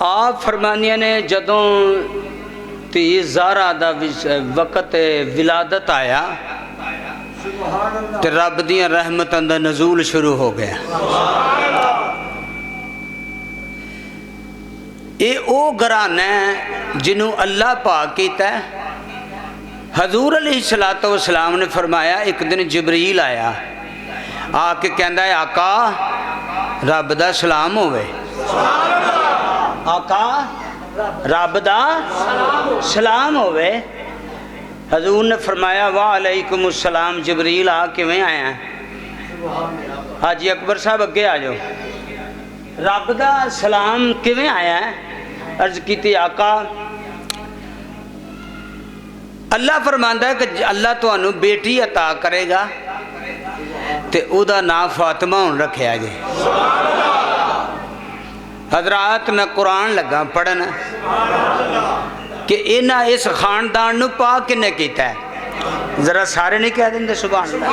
आप फरमानिया ने जदों धी ज़ारा दा वक़्त विलादत आया तो रब दियां रहमतां दा नज़ूल शुरू हो गया। ये ओ घराना है जिन्हों अल्लाह पाक कीता। हजूर अलैहिस्सलातु वस्सलाम ने फरमाया एक दिन जिबरील आया आके कहंदा है आका रब दा सलाम होवे। आका रब दा सलाम होवे। हजूर ने फरमाया वाह अलैकुमुस्सलाम जिबरील आ किवें आया। हाजी अकबर साहब अगे आ जाओ। रब दा सलाम किवें आया। अर्ज की आका अल्लाह फरमांदा है कि अल्लाह तुहानू बेटी अता करेगा ते उदा नाम फातिमा हुण रखिया जे। हजरात मैं कुरान लगा पढ़न कि इन्हां इस खानदान नू पाक किने कीता है। जरा सारे नहीं कह देंगे सुभान अल्लाह।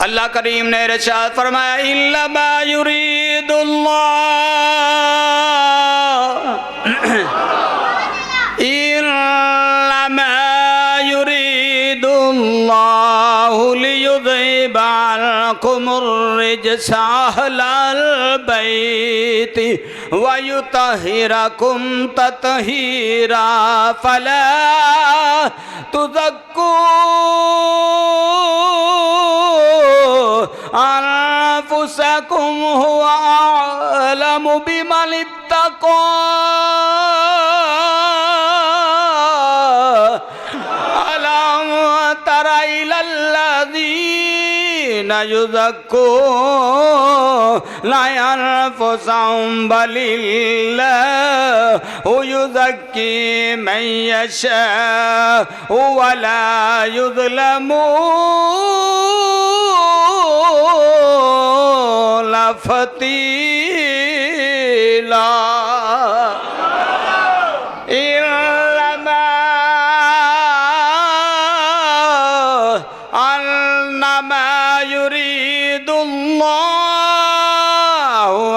अल्लाह करीम ने इरशाद फरमाया इल्लमा युरीदुल्लाहु लियुज़हिबा अन्कुमुर रिजसा अहलल बैति व युतहिरकुम ततहीरा फला तुज़क्कू अनफुसकुम हुवा अअलमु बिमन इत्तक़ा। अलम तरा इलल्लज़ीना युज़क्कूना अनफुसहुम बलिल्लाहु युज़क्की मन यशाअ वला युज़लमून फतीला। अन्नमा युरीदुल्लाहु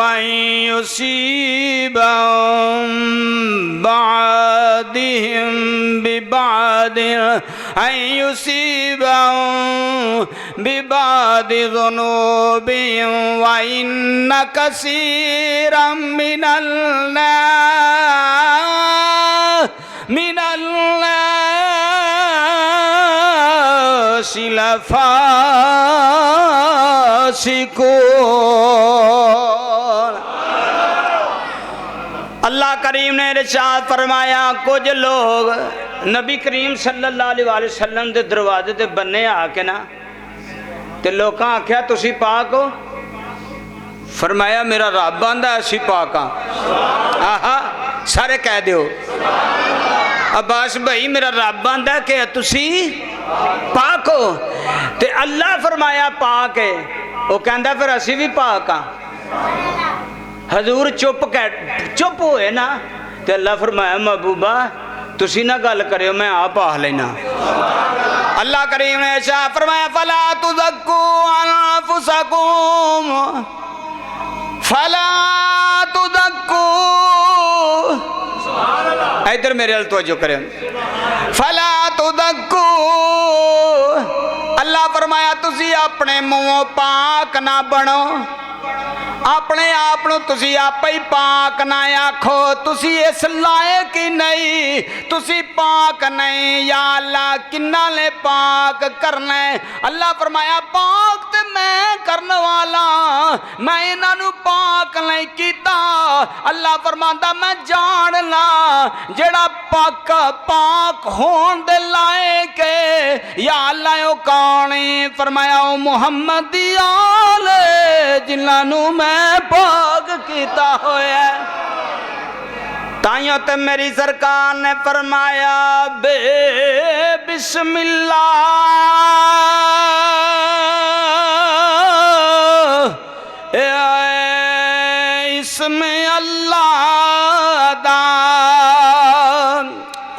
अन युसीबहुम बअदिहिम बिबअदिन अन युसीबहुम बिबअदि ज़ुनूबिहिम व इन्न कसीरम मिनन्नासि लफासिकून। अल्लाह करीम ने इरशाद फरमाया कुछ लोग नबी करीम सल्लल्लाहु अलैहि वसल्लम के दरवाजे ते बन्ने आके ना ते लोकां आख्या तुसी पाक हो। फरमाया मेरा रब आंदा असी पाक हाँ। आहा सारे कह दियो अब्बास भाई मेरा रब आंदा कि तुसी पाक हो ते अल्लाह फरमाया पाक है। वो कहंदा फिर असी भी पाक हाँ। हजूर चुप होए ना ते अल्लाह फरमाया महबूबा तुसी ना गल करियो मैं आप आख लेना। अल्लाह करीम ने ऐसा फरमाया फला तुज़क्कू अनफुसकुम फला तुज़क्कू। इधर मेरे अल तवज्जो करें। फला तुज़क्कू अल्लाह फरमाया तुसी अपने मुंहों पाक ना बनो। अपने आप तुसी आप ही पाक ना आखो। तुसी इस लायक ही नहीं तुसी पाक नहीं। या अल्लाह किन्ना ले पाक करना है। अल्लाह फरमाया पाक ते मैं करने वाला मैं इन्हां पाक नहीं कीता। अल्लाह फरमांदा मैं जानना जेड़ा पाक पाक होण दे लायक है। या अल्लाह ओ कौन है। फरमाया ओ मुहम्मद दी आल जिन्हां मैं पाक कीता होया। ताइयों ते मेरी सरकार ने फरमाया बे बिस्मिल्लाह इसमें अल्लाह दा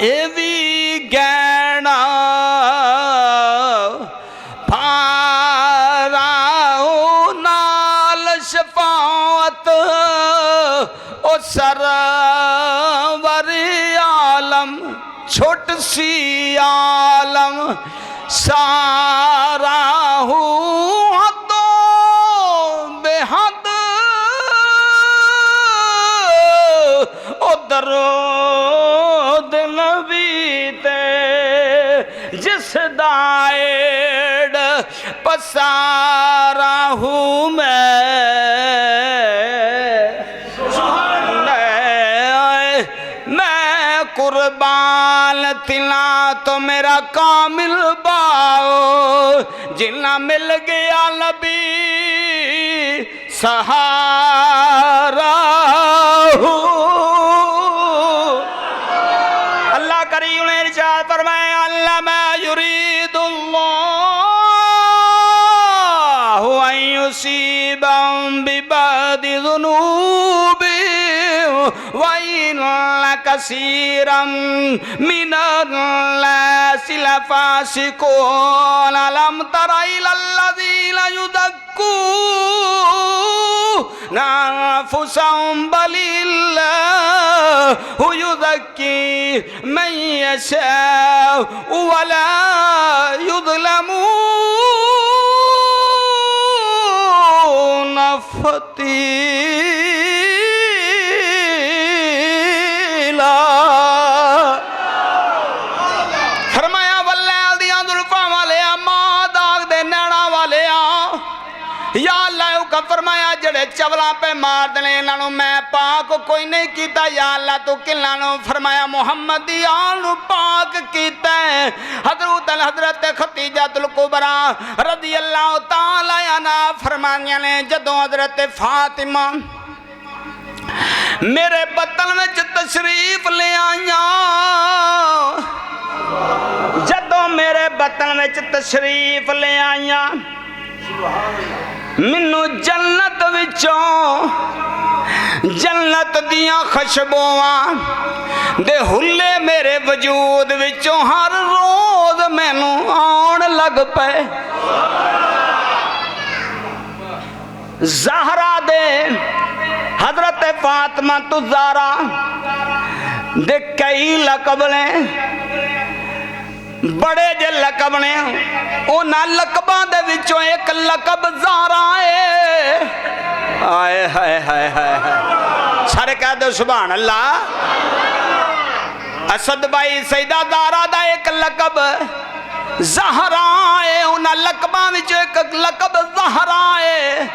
ए भी गैना शफाअत ओ सरवर आलम छोट सी आलम सारा हूँ तो बेहद ओ दरूद नबी ते जिस दाएड़ पसारा हूँ मैं कुर्बान तिला तो मेरा कामिल बाओ जिन्ना मिल गया नबी सहारा हूँ। अल्लाह करी उन्हें इरशाद फरमाए अल्लाह मैं युरीदुल्लाहु अन युसीबहुम बिबअदि ज़ुनूबिहिम व इन्ना कसीरम मिनन्नासि लफ़ासिक़ून अलम तरा इलल्लज़ीना युज़क्कूना अन्फुसहुम बलिल्लाहु युज़क्की मन यशाअ वला युज़लमून फतीला। फरमाया वल्लैल दियां जुल्फां वालिया मां दाग दे नैना वालिया या अल्लाह हुक्म फरमाया जड़े चवला पे मार देने इन्हों मैं पाक कोई नहीं किया या अल्लाह तू किन्हों फरमाया मुहम्मद दी आल नूं पाक कीता है। हजरत खतीजतुल कुबरा रज़ी अल्लाह तआला अन्हा फरमानिया ने जदों हजरत फातिमा मेरे बतन में तशरीफ ले आईया जदों मेरे बतन में तशरीफ ले आईया मैनू जन्नत विचों जन्नत दियां खुशबुआं दे हुल्ले मेरे वजूद विचों हर रोज मैनू आउण लग पे। ज़हरा दे हजरत फातिमा तु ज़हरा दे कई लकब ने बड़े जे लकब ने उन्हां लकबां दे विचों एक लकब ज़हरा है। आए हाय हाय हाय सारे कह दो सुभान अल्लाह। असद भाई सईदा ज़हरा दा एक लकब ज़हरा है उन्हां लकबां विचों एक लकब ज़हरा है।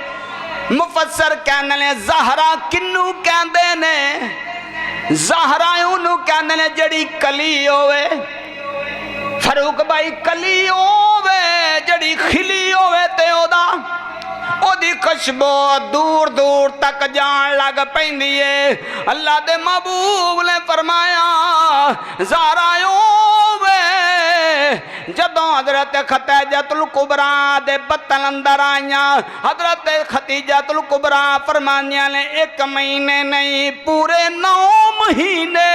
मुफस्सर कहंदे ने ज़हरा किन्नू कहंदे ने ज़हरा उन्नू कहंदे ने जड़ी कली होवे फरूक भाई कली होवे जड़ी खिली होवे ते ओदा ओदी खुशबू दूर दूर तक जान लग पैंदी है। अल्लाह दे महबूब ने फरमाया ज़हरा होवे जदों हजरत खतीजतुल कुबरा दे बतन अंदर आईया हजरत खतीजतुल कुबरा फरमानिया ने एक महीने नहीं पूरे 9 महीने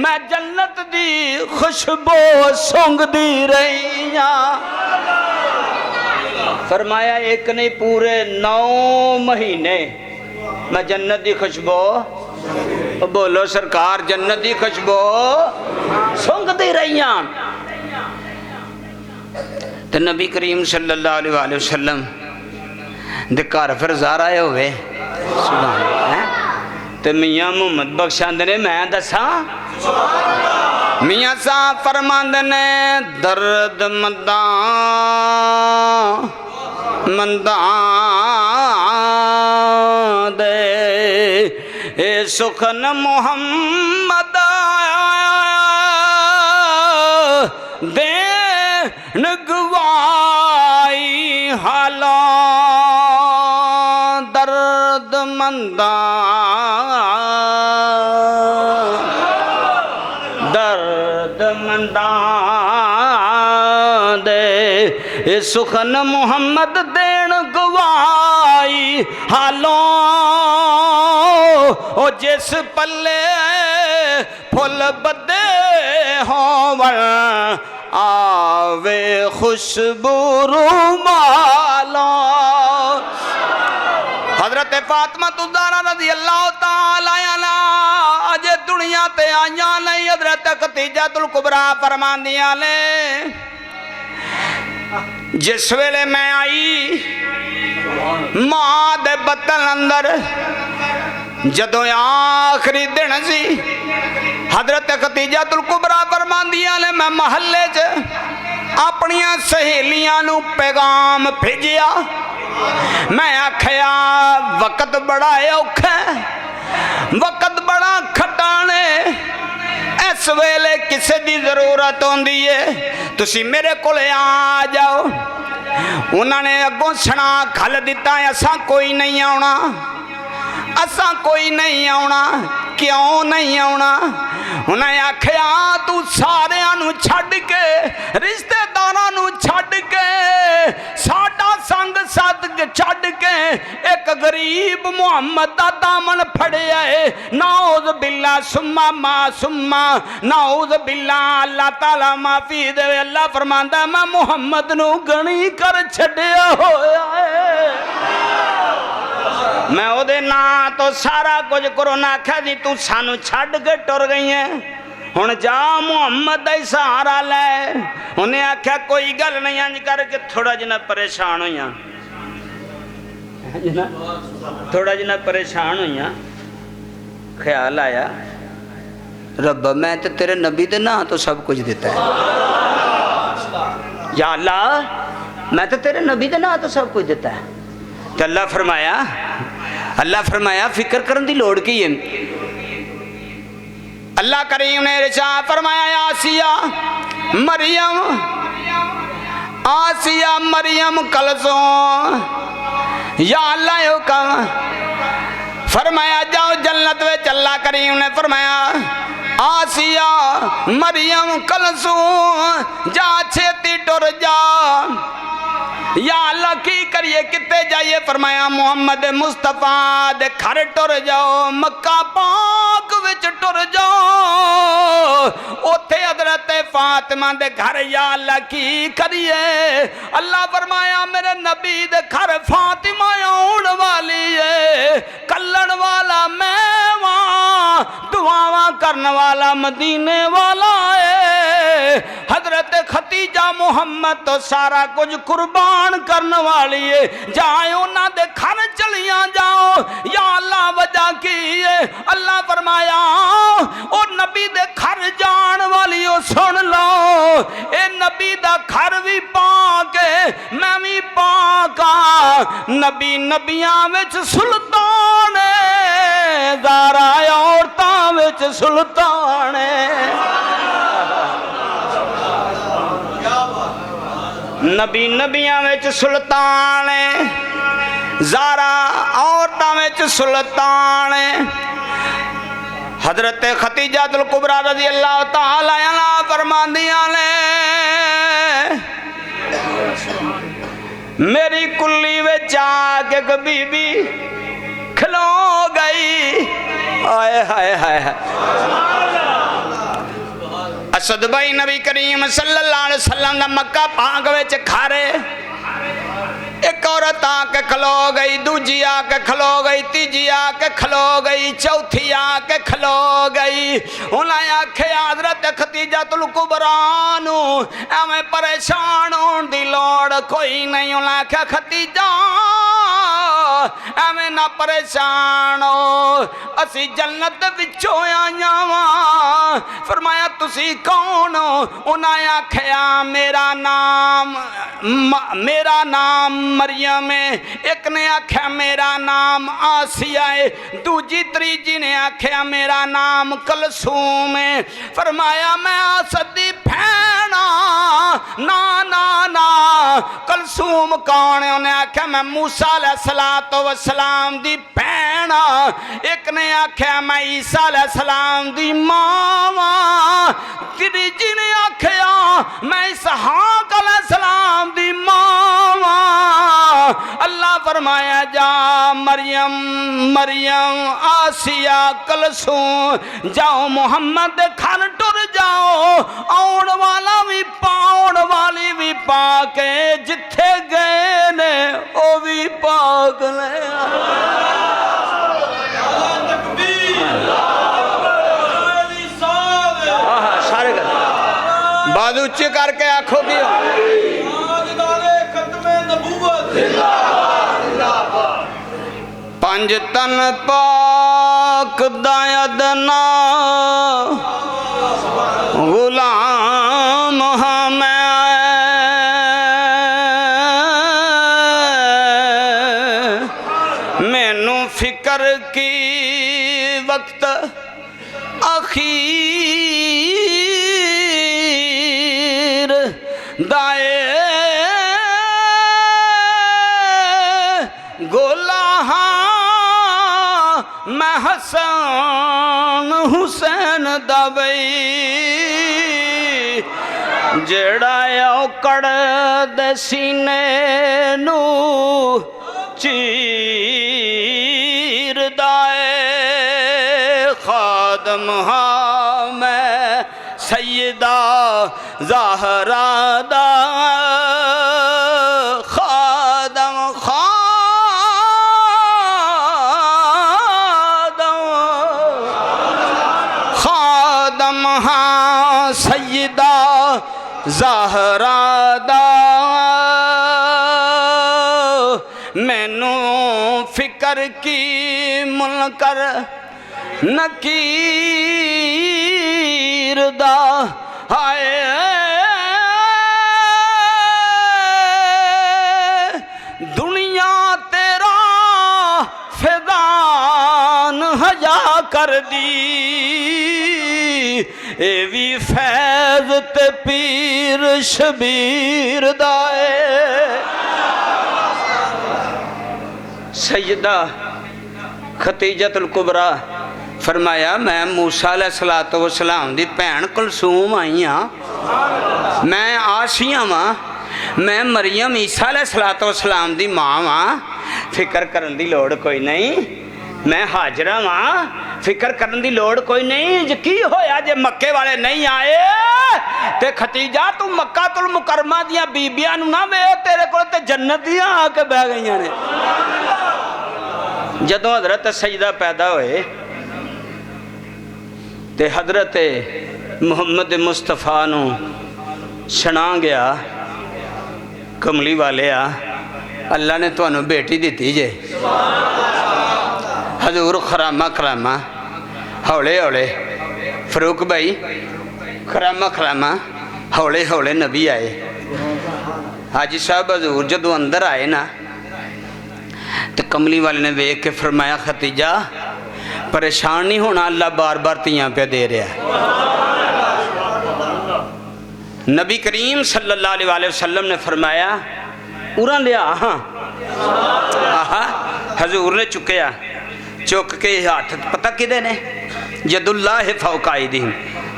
मैं जन्नत दी खुशबू सूंघदी रही। फरमाया एक नहीं पूरे 9 महीने मैं जन्नत दी खुशबू बोलो सरकार जन्नत दी खुशबू सूंघदी रही। तो नबी करीम सल्लल्लाहु अलैहि वसल्लम दे घर फिर ज़हरा होवे सुभान अल्लाह। तो मियाँ मुहम्मद बख्श आंदे ने मैं दसा मियाँ साहब फरमांदे ने दर्द मंदा मंदा दे ए सुखन मुहम्मद दे गवाई हाला दर्द मंदा दर्द मंदा दे सुखन मुहम्मद देन गवाई हालों ओ जिस पल्ले फुल बदे होवन आवे खुशबू रुमालों। हजरत फातिमा ज़हरा रज़ी अल्लाह तआला अन्हा अजे दुनिया ते आईया नहीं। हजरत खदीजतुल कुबरा फरमांदियां ने जिस वेले मैं आई मां दे बतन अंदर जदों आखिरी दिन सी हजरत खदीजतुल कुबरा फरमांदियां ने मैं महल्ले च अपनियां सहेलियां नू पैगाम भेजिया। मैं आखिया वक्त बड़ा औखा वक्त बड़ा खटाने इस वेले किसी की जरूरत होंदी है तुसी मेरे कोल आ जाओ। उन्होंने अगों सना खल दिता असा कोई नहीं आना असा कोई नहीं आना। क्यों नहीं आना? उन्हें आखिया तू सारियां नू छड्ड के रिश्तेदारां नू छड्ड के साडा संग सद छड्ड के एक गरीब मुहम्मद दा दामन फड़िया है। नाउज़ बिल्ला सुम्मा मा सुम्मा नाउज़ बिल्ला अल्लाह ताला माफी दे। अल्लाह फरमांदा मैं मुहम्मद नू गणी कर छड्डिया होया है। मैं ओदे ना तो सारा कुछ करो ना आख्या जी तू सानू छड्ड के टुर गई है हुण जा मुहम्मद दा सहारा लै। उन्हें आख्या कोई गल नहीं अंज करके थोड़ा जिना परेशान होइया थोड़ा जिना परेशान होइया ख्याल आया रब्बा मैं तो तेरे नबी दे ना तो सब कुछ दिता है। या अल्लाह मैं तो तेरे नबी दे ना तो सब कुछ दिता है। तो अल्लाह फरमाया फिक्र करने की लोड़ की है। अल्लाह करीम ने इरशाद फरमाया आसिया मरियम कलसूम या अल्लाह हुक्म फरमाया जाओ जन्नत में। अल्लाह करीम ने फरमाया आसिया मरियम कलसूम जा छेती टुर जा। या अल्लाह की करिए किते जाइए? फरमाया मुहम्मद मुस्तफा दे घर टुर जाओ मक्का पाक विच टुर जाओ ओथे हजरत फातिमा दे घर। या अल्लाह की करिए? अल्लाह फरमाया मेरे नबी दे घर फातिमा आउण वाली है। कल्लण वाला मैं वां दुआवां करन वाला मदीने वाला है। हजरत खदीजा मुहम्मद तो सारा कुछ कुर्बान करने वाली है। जाओ ना दे घर चलिया जाओ। या अल्लाह वजह की है? अल्लाह फरमाया ओ नबी दे घर जान वाली ओ सुन लो ए नबी दा घर भी पाक है मैं भी पाक हाँ। नबी नबियां विच सुल्तान है ज़हरा औरतां विच सुल्तान है। नबी नबियां विच सुल्तान है ज़हरा औरतां विच सुल्तान है। हजरत खदीजतुल कुबरा रज़ी अल्लाह तआला अन्हा फरमांदियां ने मेरी कुल्ली विच आके एक बीबी खलो गई। आए हाय हाय असद भाई नबी करीम सल्लल्लाहु अलैहि वसल्लम दा मक्का पाक विच खारे एक औरत आके खलो गई दूजी आके खलो गई तीजी आके खलो गई चौथी आके खलो गई। उन्हें आखे हजरत खदीजतुल कुबरा नू एवें परेशान होने की लोड़ कोई नहीं। उन्हें आख्या खदीजा एवें ना परेशान हो असी जन्नत विचों आइया वां। फरमाया तुसी कौन हो? उन्हें आख्या मेरा नाम मरियम है। एक ने आख्या मेरा नाम आसिया है। दूजी त्रीजी ने आख्या मेरा नाम कलसूम है। फरमाया मैं आसद दी भैन ना ना ना कलसूम कौन है? उन्हें आख्या मैं मूसा अलैहिस्सलातु वस्सलाम दी भैन। एक ने आख्या मैं ईसा अलैहिस्सलाम दी मां। त्रीजी ने आख्या मैं इसहाक अलैहिस्सलाम दी मां। अल्लाह फरमाया जा मरियम मरियम आसिया कलसूम जाओ मुहम्मद दे घर टुर जाओ। आउण वाला भी पाउण वाली भी पाके जिथे गए ने ओ भी पाक ने सारे बाद उच्चे करके आखो कि पंज तन पाक दायदना गुलाम हाँ मैं मैनू फिकर की वक्त अखीर दाए गोला मैं हसन हुसैन दबई जेड़ा औकड़ दे सीने नू चीर दाए खादम हाँ मैं सैयदा ज़हरा दा खादम हाँ सैयदा ज़हरा दा मैनू फिकर की मुनकर नकीर दा हाय दुनिया तेरा फैदान हजा कर दी ए भी फैज ते पीर शबीर दाए सैयदा खतीजतुल कुबरा फरमाया मैं मूसा अलैहिस्सलातु वस्सलाम दी भैन कुलसूम आई हाँ मैं आसिया वां मैं मरियम ईसा अलैहिस्सलातु वस्सलाम दी मां वां फिकर करन दी लोड़ कोई नहीं मैं हाजरा वां फिकर करन दी लोड़ कोई नहीं की होया जे मक्के वाले नहीं आए ते खतीजा तू मक्का तुल मुकरमा दियां बीबियां नू ना वे तेरे कोल ते जन्नत दियां आके बह गईयां ने जदों हजरत सैयदा पैदा होए ते हजरत मुहम्मद मुस्तफा नू छना गया कमली वाले अल्लाह ने तुहानू बेटी दी जे हजूर खरामा खरामा हौले हौले फरूक भाई खरामा खरामा हौले हौले नबी आए हाजी साहब हजूर जदों अंदर आए ना तो कमली वाले ने वेख के फरमाया खतीजा परेशान नहीं होना अल्लाह बार बार तियां पे दे रहा नबी करीम सल्लल्लाहु अलैहि वसल्लम ने फरमाया उरा लिया हाँ आहा हजूर ने चुकया चुक के हाथ पता किदे ने यदुल्लाह फौका अयदीहिम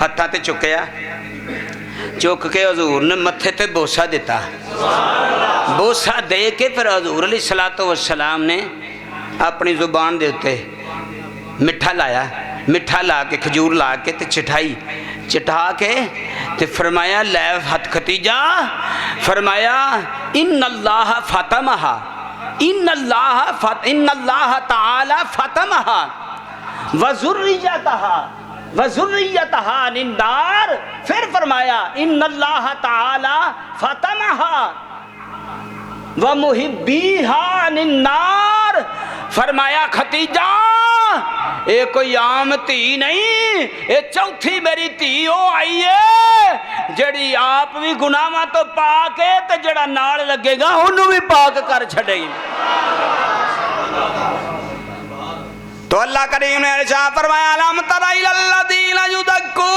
हत्था ते चुकया चुक के हजूर ने मत्थे ते बोसा दिता बोसा दे के फिर हजूर अलैहिस्सलातु वस्सलाम ने अपनी जुबान दे उत्ते मिठा लाया मिठा ला के खजूर ला के ते चिठाई चिठा के ते फरमाया लै हथ खतीजा फरमाया इन्नल्लाह फतमहा इन्नल्लाह ताला फतमहा वज़ुर्रियतहा निन्नार फिर फरमाया इन्नल्लाह ताला फतमहा व मुहिब्बीहा निन्नार फरमाया खतीजा ये कोई आम धी नहीं ये चौथी मेरी धी ओ आई है जड़ी आप भी गुनाहां तो पाक है ते जड़ा नाल लगेगा उन्हों भी पाक कर छड़ेगी। तो अल्लाह करीम ने इरशाद फरमाया अलम तरा इलल्लज़ीना युज़क्कूना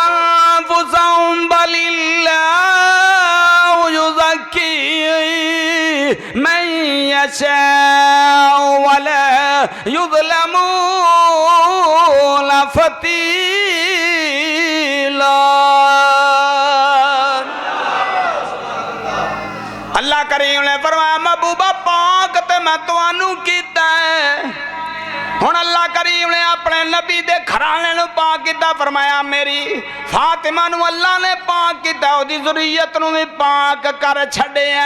अनफुसहुम बलिल्लाहु युज़क्की मन यशाअ वला युज़लमूना फतीला। अल्लाह करीम ने फरमाया महबूबा पाक ते मैं तुहानू कीता है हुण अल्लाह करीम ने अपने नबी दे घराने नूं पाक कीता, फरमाया मेरी फातिमा नूं अल्लाह ने पाक कीता, ओदी ज़ुर्रियत नूं भी पाक कर छड्डिया।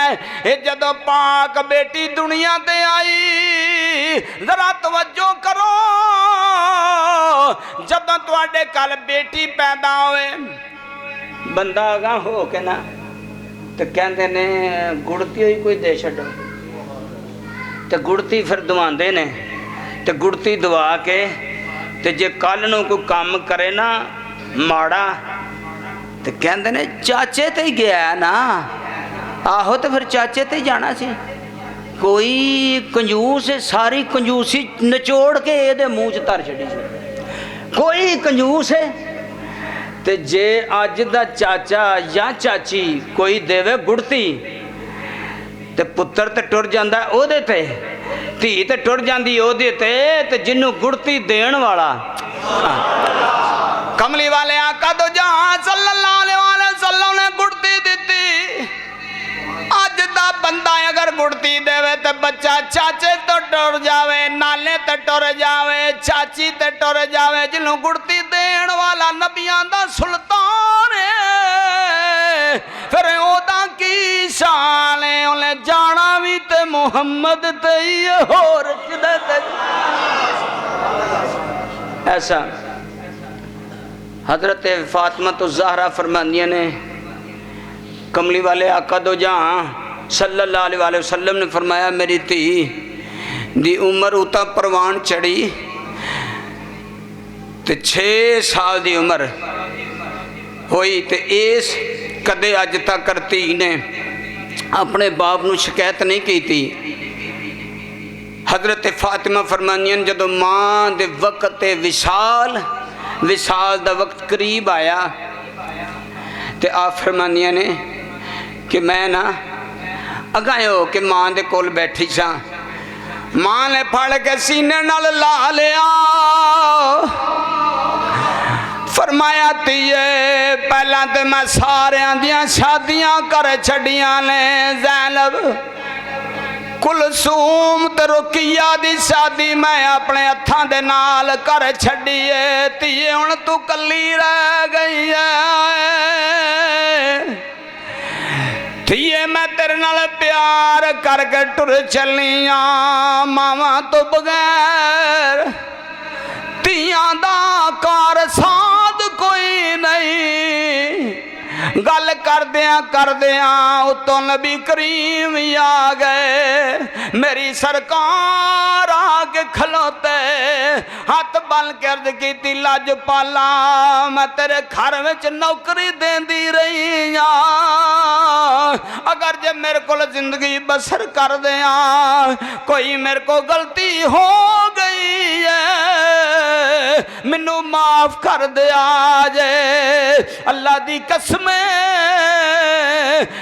जदों पाक बेटी दुनिया ते आई, जरा तवज्जो करो, जदों तुहाडे कल बेटी पैदा होए, बंदा अगां हो के ना ते कहंदे ने गुड़ती होई कोई दे छड्डो, ते गुड़ती फिर दवांदे ने, ते गुड़ती दवा के ते जे कल नूं कोई काम करे ना माड़ा, ते कहंदे ने चाचे ते ही गया ना। आहो, तो फिर चाचे ते ही जाना सी। कोई कंजूस सारी कंजूसी निचोड़ के ये मूँह च धर छड़ी सी, कोई कंजूस है। ते जे अज दा चाचा या चाची कोई देवे गुड़ती, ते पुत्र ते टुर जांदा ओहदे ते, धी ते टुर जांदी ओहदे ते जिन्नू गुड़ती देण वाला कमली वाले आका दो जहां सल्लल्लाहु अलैहि वसल्लम ने गुड़ती दिती। अज दा बंदा अगर गुड़ती देवे तो बच्चा चाचे तो टुर जावे, नाले ते टुर जावे, चाची ते टुर जावे। जिन्नू गुड़ती देण वाला नबियां दा सुल्तान है, फिर ओदा की शान है, उन्हें जाना भी ते मुहम्मद ते ही होर किदे ते। ऐसा हजरत फातिमा तो ज़हरा फरमांदियां ने, कमली वाले आका दो जहां सल्लल्लाहु अलैहि वसल्लम ने फरमाया मेरी धी दी उम्र उता परवान चढ़ी ते 6 साल दी उम्र होई, ते इस कदे अज तक धी ने अपने बाप नूं शिकायत नहीं की थी। हजरत फातिमा फरमानियन जदों मां दे वक्त विशाल दा वक्त करीब आया, ते आप फरमानिया ने कि मैं ना अगाए हो के मां दे कोल बैठी सा, मां ने फड़ के सीने नाल ला लिया, फरमाया तीए पहला तो मैं सारियां दियां शादियां कर छड़ियां ने, ज़ैनब कुलसूम ते रुकिया दी शादी मैं अपने हत्थां दे नाल कर छड़ी है, धीए हुण तू कल्ली रह गई है, धीए मैं तेरे नाल प्यार करके टुर चलिया, मावा तो बगैर धीआं दा कार साध कोई नहीं। गल करदियां उतों नबी करीम आ गए, मेरी सरकार आके खलोते, हाथ बन के अर्ज की लजपाला मैं तेरे घर में नौकरी देंदी रही हाँ, अगर जे मेरे को जिंदगी बसर कर दिया, कोई मेरे को गलती हो गई है मैनू माफ कर दिया जे। अल्लाह दी कसम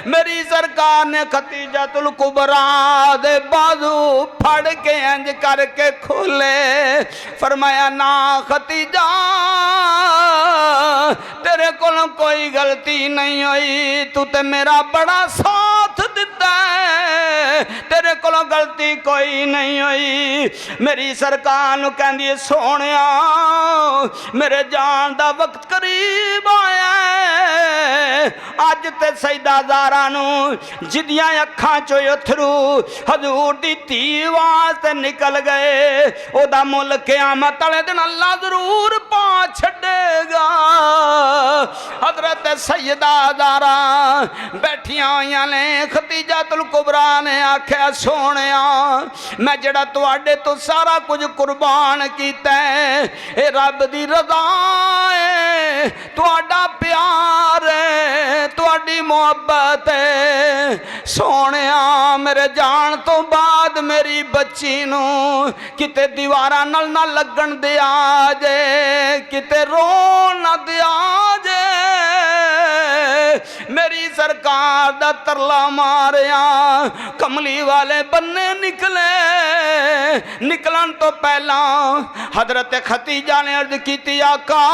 मेरी सरकार ने खतीजातुल कुबरा दे बाजू फड़ के इंज करके खोले, फरमाया ना खतीजा तेरे को कोई गलती नहीं हुई, तू ते मेरा बड़ा साथ दिता है, तेरे को गलती कोई नहीं हुई। मेरी सरकार नूं कहंदी सोहणिया मेरे जान दा वक्त करीब आया, अज ते सईदा ज़ारा नूं जिदियां अखां चों अथरू हजूर दी धी वास्ते निकल गए, ओदा मुल क़यामत वाले दिन अल्लाह जरूर पा छड्डेगा। हजरत सैयदा ज़ारा बैठियां होइयां ने, खतीजातुल कुबरा ने आख्या सोहणिया मैं जड़ा तुहाडे तो सारा कुछ कुर्बान कीता है, ए रब दी रज़ा है, तुहाडा प्यार है, तुहाडी मोहब्बत है, सोहणिया मेरे जान तो बाद मेरी बच्ची नूं किते दीवारां नाल ना लगन दिया जे, किते रोन ना दिया जे। मेरी सरकार दा तरला मारिया, कमली वाले बन्ने निकले, निकलन तो पहला हजरत खतीजा ने अर्ज की आका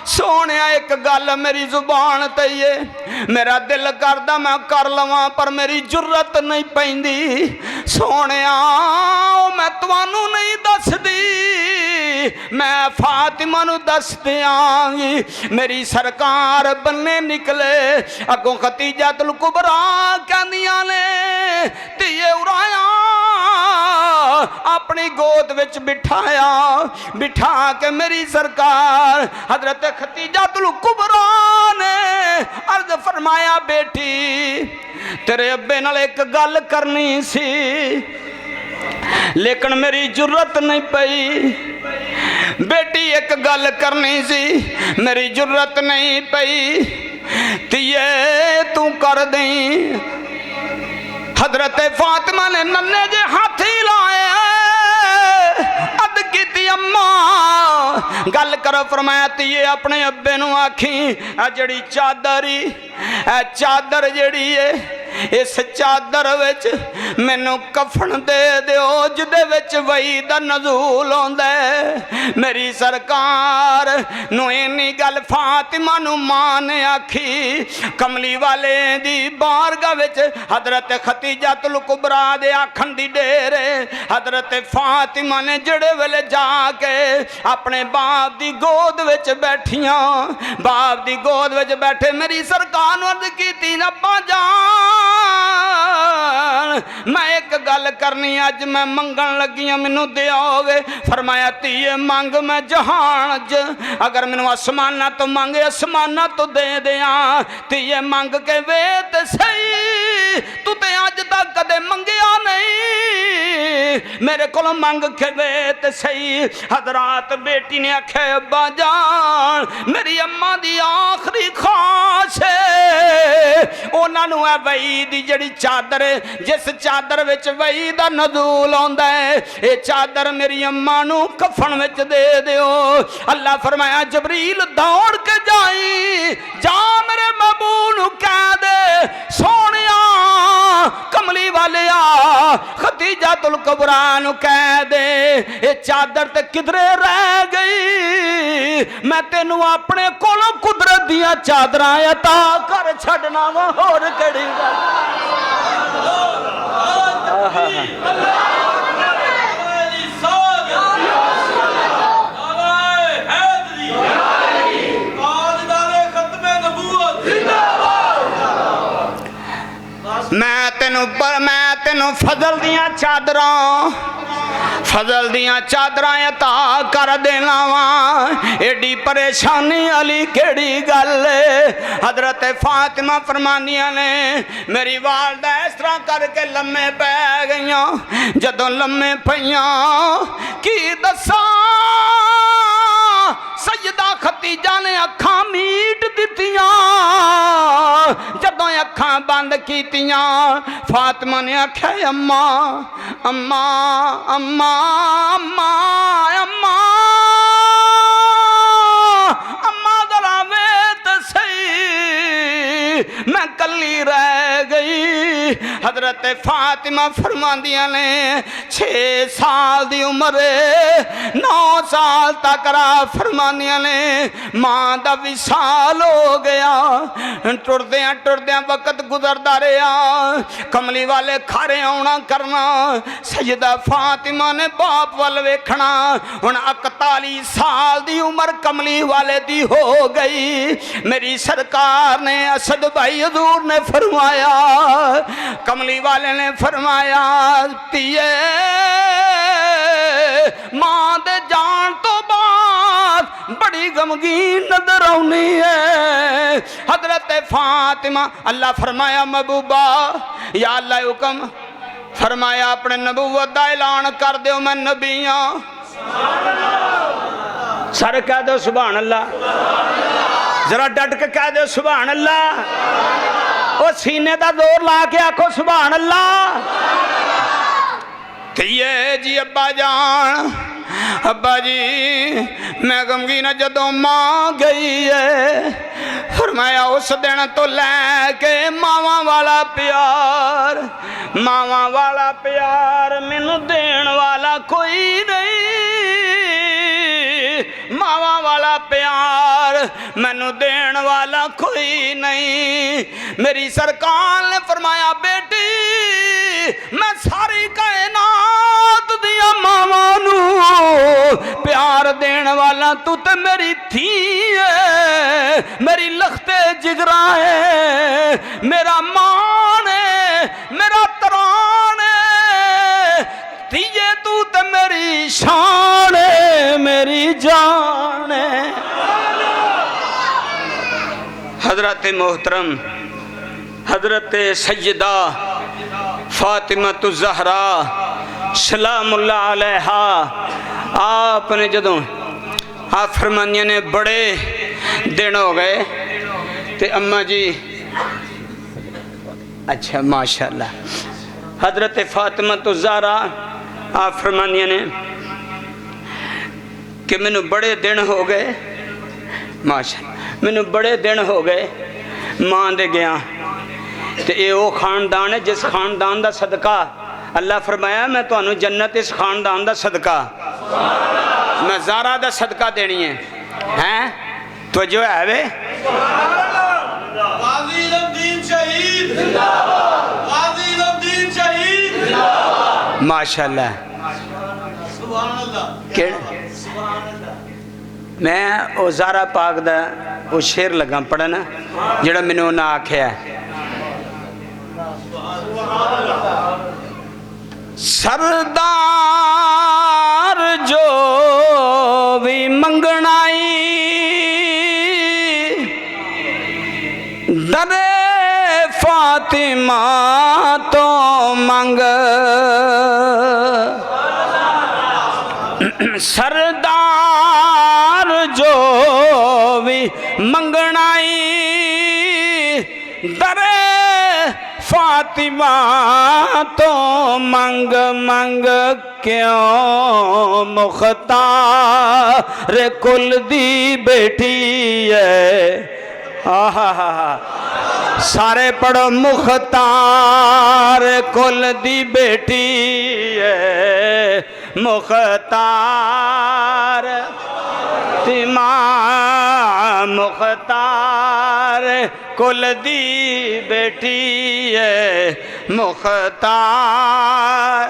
सोने एक गल मेरी जुबान ते है, मेरा दिल करदा मैं कर लवां पर मेरी जुर्रत नहीं पैंदी, सोने मैं तुहानू नहीं दसदी, मैं फातिमा नू दस दियांगी। मेरी सरकार बन्ने निकले, अगों खतीजतुल कुबरा कहंदियां ने धीए उराया अपनी गोद विच बिठाया, बिठा के मेरी सरकार हजरत खतीजतुल कुबरा ने अर्ज फरमाया बेटी तेरे अब्बे नाल एक गल करनी सी, लेकिन मेरी जुर्रत नहीं पई। बेटी एक गल करनी सी, मेरी जुर्रत नहीं पई, तिये तू कर दई। हजरत फातिमा ने नन्हे जे हाथी लाए, अद की अम्मा गल करो। फरमाया तिये अपने अब्बे नू आखी आ जड़ी चादरी ए चादर जड़ी है इस चादर विच मैनू कफन दे दिओ जिदे विच वही दा नज़ूल होंदा है। मेरी सरकार नू इन्नी गल फातिमा नू मां ने आखी। कमली वाले दी बारगाह विच हजरत खतीजतुल कुबरा दे आखन दी ढेर हजरत फातिमा ने जड़े वेले जाके अपने बाप दी गोद विच बैठियां, बाप दी गोद विच बैठे मेरी सरकार नू अर्ज कीती अब्बा जान मैं एक गल करनी अज मैं मंगन लगी मैनू दिओगे। फरमाया धीए मंग मैं जहान च अगर मैनू आसमाना तो मंगे आसमाना तो दे दिया। धीए मंग के वे ते सही तू ते अज तक कदे मंगिया नहीं, मेरे को मंग के वे ते सही। हजरात बेटी ने आखे अब्बा जान मेरी अम्मा दी आखिरी ख्वाहिश है उन्होंने है वही दी जड़ी चादर जिस चादर विच वही दा नज़ूल आंदा है, ये चादर मेरी अम्मा नू कफन विच दे दिओ। अल्लाह फरमाया जबरील दौड़ के जाई जा मेरे महबूब नू कह दे सोनिया कमली वाले आ खतीजतुल कुबरा नू कह दे ये चादर ते किधरे रह गई, मैं तेनू अपने कोलों कुदरत दियां चादरां अता कर छड़ना वा होर केड़ी मैं तेनू फजल दियां चादरां फजल दियां चादरां अता कर देना वा, एडी परेशानी वाली केड़ी गल है। हजरत फातिमा फरमानियां ने मेरी वालदा इस तरह करके लम्मे पै गईयां, जदों लम्मे पईयां की दसा सैयदा खतीजा ने अखां मीट दित्तियां, जदों अखां बंद कीतियां फातिमा ने आख्या अम्मा अम्मा अम्मा अम्मा अम्मा अम्मा जरा वे ते सही मैं कली रह गई। हजरत फातिमा फरमांदियां ने 6 साल दी उम्र 9 साल तक रा फरमांदियां ने मां दा विसाल हो गया। टुरदियां टुरदियां वक्त गुजरदा रहा, कमली वाले खारे आउणा करना, सैयदा फातिमा ने बाप वाल वेखना। हुण 41 साल दी उम्र कमली वाले दी हो गई। मेरी सरकार ने असद भाई हजूर ने फरमाया, कमली वाले ने फरमाया धीए मां दे जान तो बाद बड़ी गमगीन नजर आउनी है। हजरत फातिमा अल्लाह फरमाया महबूबा या अल्लाह हुक्म फरमाया अपने नबूवत दा ऐलान कर दो मैं नबी हां। सर कह दो सुभान अल्लाह, जरा डट के कह दो सुभान अल्लाह, ओ सीने दा जोर ला के आखो सुभान अल्लाह। धीए जी अब्बा जान अब्बा जी मैं गमगीन जदों मां गई है, फरमाया उस दिन तो लैके मावां वाला प्यार, मावां वाला प्यार मैनू देण वाला कोई नहीं, मावां वाला प्यार मैनू देण वाला कोई नहीं। मेरी सरकार ने फरमाया बेटी मैं सारी कायनात दिया प्यार देने वाला तू तो मेरी थी है, मेरी लखते जिगरा है, मेरा मान है, मेरा तरान है, थीए तू तो मेरी शान है, मेरी जान है। हजरत मोहतरम हजरत सैयदा फातिमा ज़हरा सलामुल्लाह अलैहा आपने जदों आप फरमानिया ने बड़े दिन हो गए ते अम्मा जी अच्छा माशाअल्लाह हजरत फातिमा ज़हरा आप फरमानिया ने कि मैनू बड़े दिन हो गए माशाअल्लाह मैनू बड़े दिन हो गए मां दे गया ते ये वो खानदान है जिस खानदान का सदका अल्लाह फरमाया मैं तुहानू जन्नत इस खानदान का सदका मैं ज़ारा का सदका देनी है हैं तो जो है वे माशाअल्लाह मैं वो ज़ारा पाक दा वो शेर लगा पढ़न जिहड़ा मैनू उन्हें आख्या सरदार जो भी मंगनाई दरे फातिमा तो मंग सरदार जो भी मंगनाई दरे फातिमा तो मंग मंग क्यों मुख्तार कुल दी बेटी है आहा सारे पढ़ो मुख्तार कुल दी बेटी है मुख्तार तिमा मुख्तार कुल दी बेटी है मुख्तार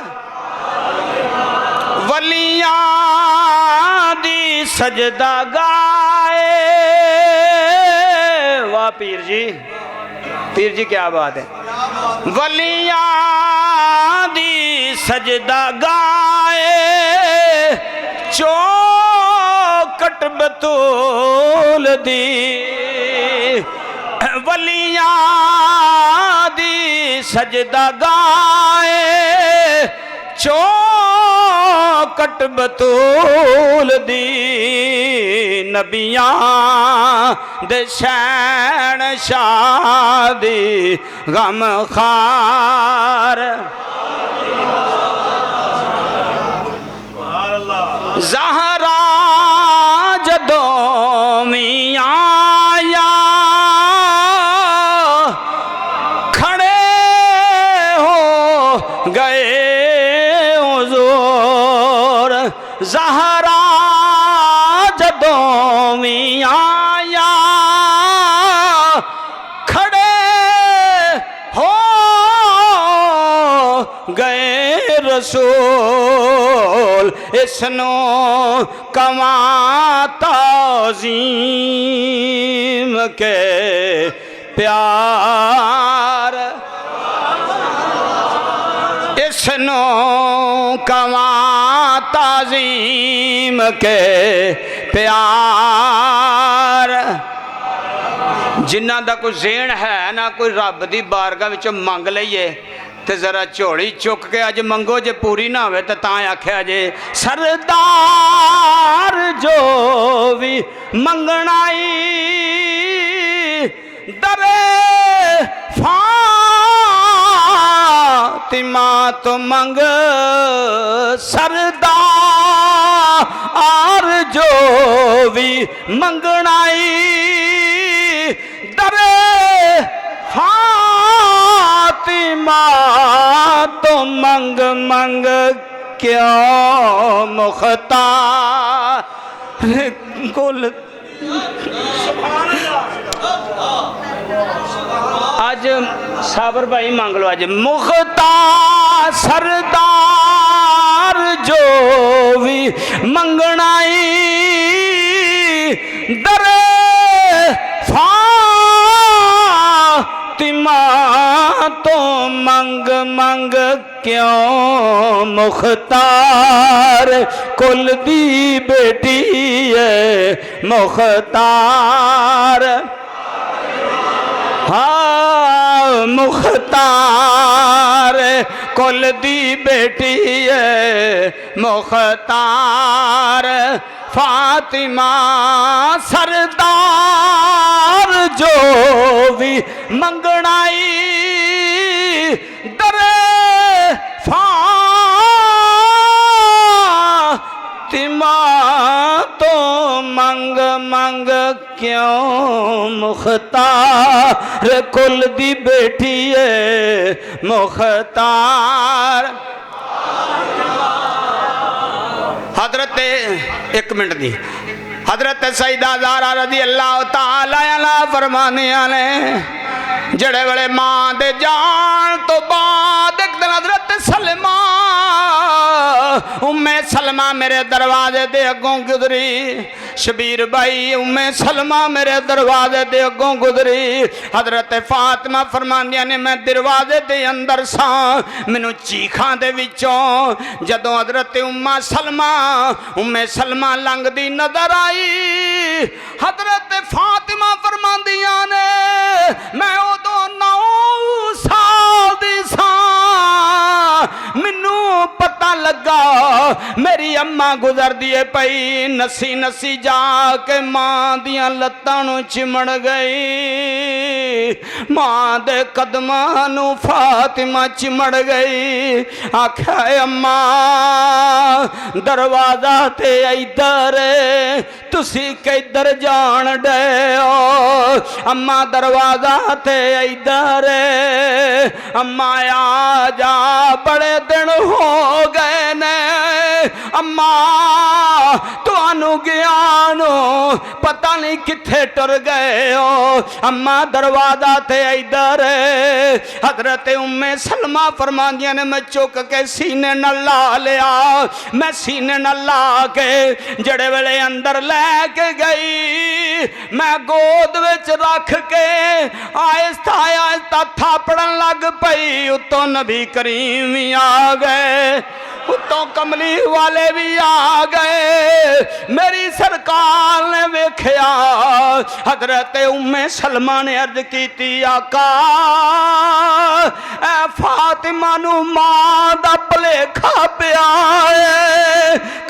वलियां दी सजदा गाए वाह पीर जी क्या बात है वलियां दी सजदा गाए चौकट बतूल दी वलियां दी सजदा गाए चौकट बतूल दी नबियां दे शैन शादी गम खार ज़हरा जदों मियाँ खड़े हो गए हुज़ूर ज़हरा जदों मियाँ खड़े हो गए रसूल इसनो कमा ताज़ीम के प्यार इसनो कमा ताज़ीम के प्यार जिन्ना दा कोई ज़ेन है ना कोई रब दी बारगाह विचों मंग लईए ते जरा झोली चुक के अज मंगो जे पूरी ना होवे तो आख्या जे सरदार जो भी मंगनाई दरे फातिमा तो मंग सरदार जो भी मंगनाई दरे फातिमा तो मंग मंग क्यों मुख्तार कुल आज साबर भाई मांग लो आज मुख्तार सरदार जो भी मंगनाई दरे फातिमा तो मंग मंग क्यों मुख्तार कुल दी बेटी है मुख्तार हाँ मुख्तार कुल दी बेटी है मुख्तार फातिमा सरदार जो भी मंगनाई दरे फातिमा तो मंग मंग क्यों मुख्तार कुल दी बेटी है मुख्तार। हजरत एक मिनट दी हजरत सईदा ज़हरा रज़ी अल्लाह तआला अन्हा फरमाने ने जड़े वेले मां दे जान तो बाद एक दिन हजरत सलमा उम्मे सलमा मेरे दरवाजे दे अगों गुजरी शबीर भाई उम्मे सलमा मेरे दरवाजे दे अगों गुजरी हजरत फातिमा फरमांदियां ने मैं दरवाजे दे अंदर सा मैनू चीखां दे विचों जदों हजरत उम्मे सलमा लंघदी नजर आई हजरत फातिमा फरमांदियां ने मैं उदों 9 साल दी सा मैनू पता लगा मेरी अम्मा गुजरदी है पई नसी नसी जाके मां दियां लत्तां नूं चिमड़ गई मां दे कदमां नूं फातिमा चिमड़ गई आख्या अम्मा दरवाजा ते इधर तुसी किधर जान डे हो अम्मा दरवाजा ते इधर अम्मा आ जा बड़े दिन हो गए ने अम्मा तुहानू ज्ञान पता नहीं किथे टुर गए हो अम्मा दरवाजा ते इधर हजरत उम्मे सलमा फरमांदियां ने मैं चुक के सीने नाल ला लिया मैं सीने नाल ला के जड़े वेले अंदर लैके गई मैं गोद विच रख के आहिस्ता आहिस्ता थापड़न लग पई उत्तों नबी करीम भी आ गए उत्तों कमली वाले भी आ गए मेरी सरकार ने वेख्या हजरत उम्मे सलमा ने अर्ज की आका ए फातिमा नू मां दा भलेखा पिया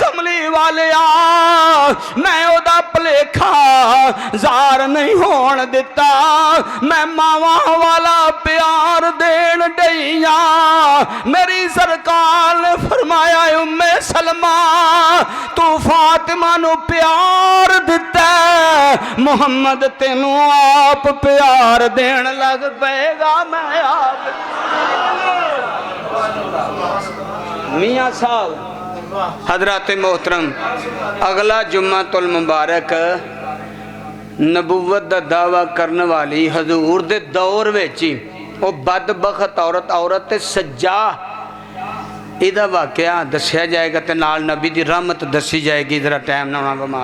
कमली वाले आ मैं ओदा भलेखा जार नहीं होण दिता मैं मावा वाला प्यार देन डईया मेरी सरकार ने फरमाया उम्मे सलमा तू फातिमा नू प्यार दिता मुहम्मद तेनू आप प्यार देन लग पेगा मैं आप मियां साहब हजरत मोहतरम अगला जुम्मतुल मुबारक नबूवत दा दावा करने वाली हजूर दे दौर विच ही वो बदबख्त औरत सज्जा इहदा वाकया दस्या जाएगा ते नाल नबी दी रहमत दसी जाएगी जरा टाइम ना होना बमा